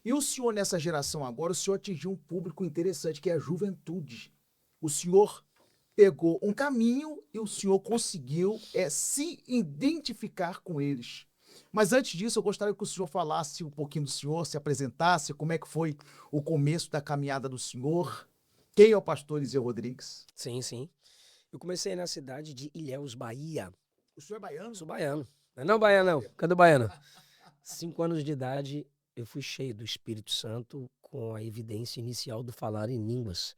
E o senhor, nessa geração agora, o senhor atingiu um público interessante, que é a juventude. O senhor pegou um caminho e o senhor conseguiu se identificar com eles. Mas antes disso, eu gostaria que o senhor falasse um pouquinho do senhor, se apresentasse, como é que foi o começo da caminhada do senhor. Quem é o pastor Eliseu Rodrigues? Sim, sim. Eu comecei na cidade de Ilhéus, Bahia. O senhor é baiano? Sou baiano. Não é não, baiano, não. Cadê o baiano? 5 anos de idade, eu fui cheio do Espírito Santo com a evidência inicial do falar em línguas.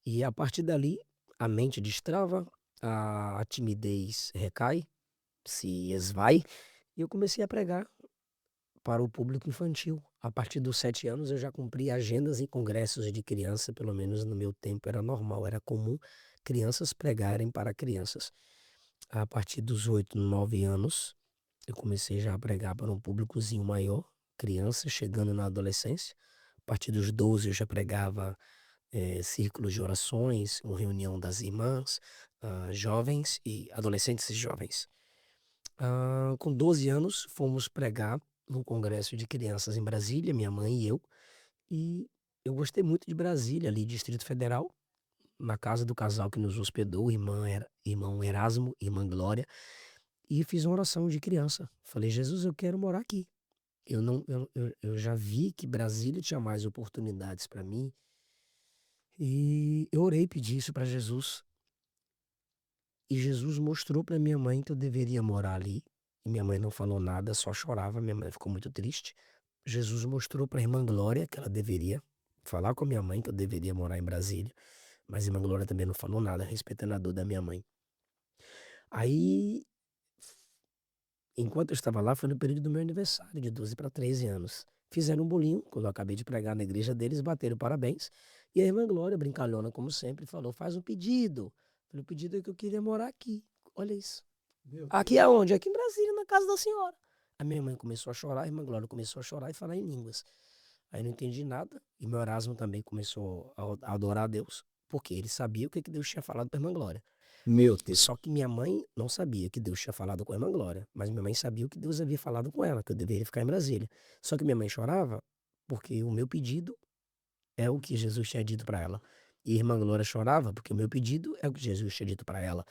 E a partir dali, a mente destrava, a timidez recai, se esvai, e eu comecei a pregar para o público infantil. A partir dos 7 anos, eu já cumpri agendas em congressos de criança, pelo menos no meu tempo era normal, era comum crianças pregarem para crianças. A partir dos 8, 9 anos, eu comecei já a pregar para um públicozinho maior, criança chegando na adolescência. A partir dos 12 eu já pregava círculos de orações, uma reunião das irmãs, jovens e adolescentes e jovens. Com 12 anos, fomos pregar num congresso de crianças em Brasília, minha mãe e eu. E eu gostei muito de Brasília, ali, Distrito Federal, na casa do casal que nos hospedou, irmão Erasmo, irmã Glória. E fiz uma oração de criança. Falei, Jesus, eu quero morar aqui. Eu não, eu já vi que Brasília tinha mais oportunidades para mim. E eu orei e pedi isso para Jesus. E Jesus mostrou para minha mãe que eu deveria morar ali. E minha mãe não falou nada, só chorava. Minha mãe ficou muito triste. Jesus mostrou para a irmã Glória que ela deveria falar com a minha mãe que eu deveria morar em Brasília. Mas a irmã Glória também não falou nada, respeitando a dor da minha mãe. Aí, enquanto eu estava lá, foi no período do meu aniversário, de 12 para 13 anos. Fizeram um bolinho, quando eu acabei de pregar na igreja deles, bateram parabéns. E a irmã Glória, brincalhona como sempre, falou: faz um pedido. Falei, o pedido é que eu queria morar aqui. Olha isso. Meu Aqui Deus. aonde? Aqui em Brasília, na casa da senhora. A minha mãe começou a chorar, a irmã Glória começou a chorar e falar em línguas. Aí eu não entendi nada. E meu Erasmo também começou a adorar a Deus, porque ele sabia o que que Deus tinha falado para a irmã Glória. Meu Deus. Só que minha mãe não sabia que Deus tinha falado com a irmã Glória, mas minha mãe sabia o que Deus havia falado com ela, que eu deveria ficar em Brasília. Só que minha mãe chorava porque o meu pedido é o que Jesus tinha dito para ela. E a irmã Glória chorava porque o meu pedido é o que Jesus tinha dito para ela.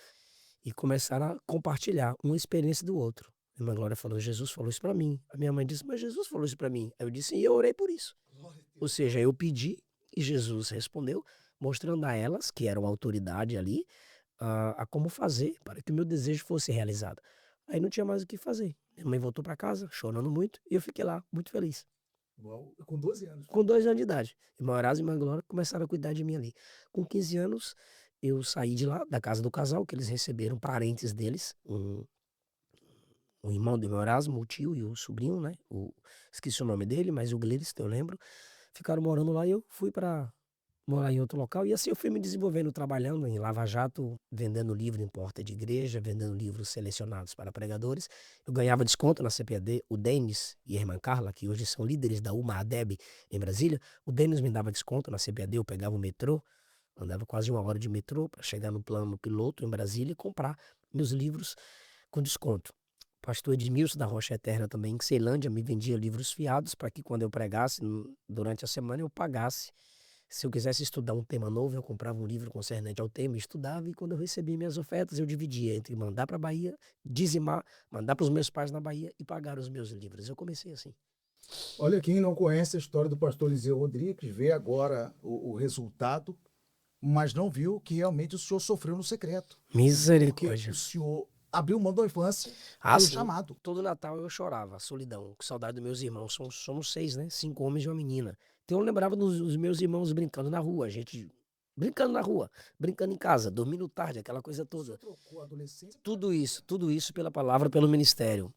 E começaram a compartilhar uma experiência do outro. A irmã Glória falou: Jesus falou isso para mim. A minha mãe disse: mas Jesus falou isso para mim. Aí eu disse: e eu orei por isso. Glória a Ou Deus. seja, eu pedi e Jesus respondeu, mostrando a elas, que eram autoridade ali, a como fazer para que o meu desejo fosse realizado. Aí não tinha mais o que fazer. Minha mãe voltou para casa, chorando muito, e eu fiquei lá, muito feliz. Uau, com 12 anos. Com 2 anos de idade. Irmão Erasmo e irmã Glória começaram a cuidar de mim ali. Com 15 anos, eu saí de lá, da casa do casal, que eles receberam parentes deles, o irmão do meu Erasmo, o tio e o sobrinho, né? Esqueci o nome dele, mas o Gleice, eu lembro. Ficaram morando lá e eu fui para morar em outro local. E assim eu fui me desenvolvendo, trabalhando em Lava Jato, vendendo livro em porta de igreja, vendendo livros selecionados para pregadores. Eu ganhava desconto na CPAD. O Denis e a irmã Carla, que hoje são líderes da UMA-ADEB em Brasília, o Denis me dava desconto na CPAD. Eu pegava o metrô, andava quase 1 hora de metrô para chegar no plano piloto em Brasília e comprar meus livros com desconto. Pastor Edmilson da Rocha Eterna também, em Ceilândia, me vendia livros fiados para que quando eu pregasse durante a semana eu pagasse. Se eu quisesse estudar um tema novo, eu comprava um livro concernente ao tema, estudava, e quando eu recebia minhas ofertas, eu dividia entre mandar para a Bahia, dizimar, mandar para os meus pais na Bahia e pagar os meus livros. Eu comecei assim. Olha, quem não conhece a história do pastor Eliseu Rodrigues, vê agora o resultado, mas não viu que realmente o senhor sofreu no secreto. Porque o Misericórdia. senhor abriu mão da infância Ah, pelo sim. chamado. Todo Natal eu chorava, solidão, com saudade dos meus irmãos. Somos 6, né? 5 homens e uma menina. Então eu lembrava dos meus irmãos brincando na rua, a gente brincando na rua, brincando em casa, dormindo tarde, aquela coisa O senhor toda. trocou a adolescência pela Tudo isso pela palavra, pelo ministério.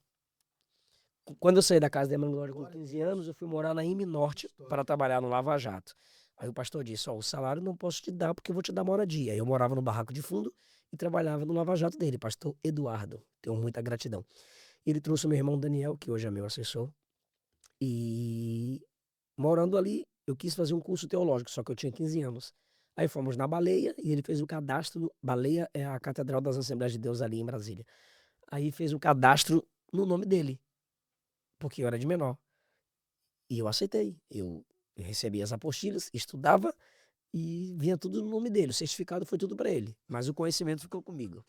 Quando eu saí da casa da irmã Glória com glória a 15 Deus. anos, eu fui morar na M Que Norte para história. trabalhar no Lava Jato. Aí o pastor disse: ó, o salário não posso te dar porque eu vou te dar moradia. Aí eu morava no barraco de fundo e trabalhava no Lava Jato dele, pastor Eduardo. Tenho muita gratidão. Ele trouxe o meu irmão Daniel, que hoje é meu assessor, e morando ali, eu quis fazer um curso teológico, só que eu tinha 15 anos. Aí fomos na Baleia e ele fez o cadastro. Baleia é a Catedral das Assembleias de Deus ali em Brasília. Aí fez o cadastro no nome dele, porque eu era de menor. E eu aceitei. Eu recebi as apostilas, estudava e vinha tudo no nome dele. O certificado foi tudo para ele, mas o conhecimento ficou comigo.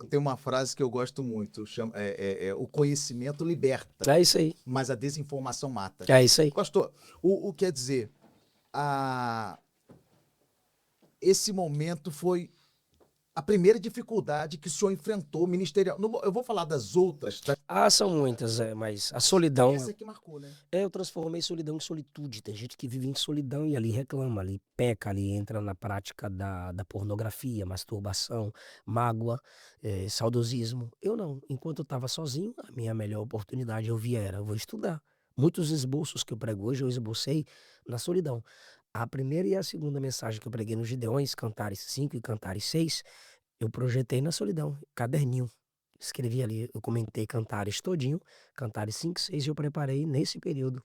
Tem uma frase que eu gosto muito, o conhecimento liberta, É isso aí. mas a desinformação mata. É isso aí. Pastor, o quer dizer, a, esse momento foi a primeira dificuldade que o senhor enfrentou ministerial. Eu vou falar das outras, Ah, são muitas, mas a solidão. essa que marcou, né? Eu transformei solidão em solitude. Tem gente que vive em solidão e ali reclama, ali peca, ali entra na prática da pornografia, masturbação, mágoa, saudosismo. Eu não. Enquanto eu estava sozinho, a minha melhor oportunidade eu via era, eu vou estudar. Muitos esboços que eu prego hoje, eu esbocei na solidão. A primeira e a segunda mensagem que eu preguei nos Gideões, Cantares 5 e Cantares 6, eu projetei na solidão, caderninho. Escrevi ali, eu comentei Cantares todinho, Cantares 5, 6, e eu preparei nesse período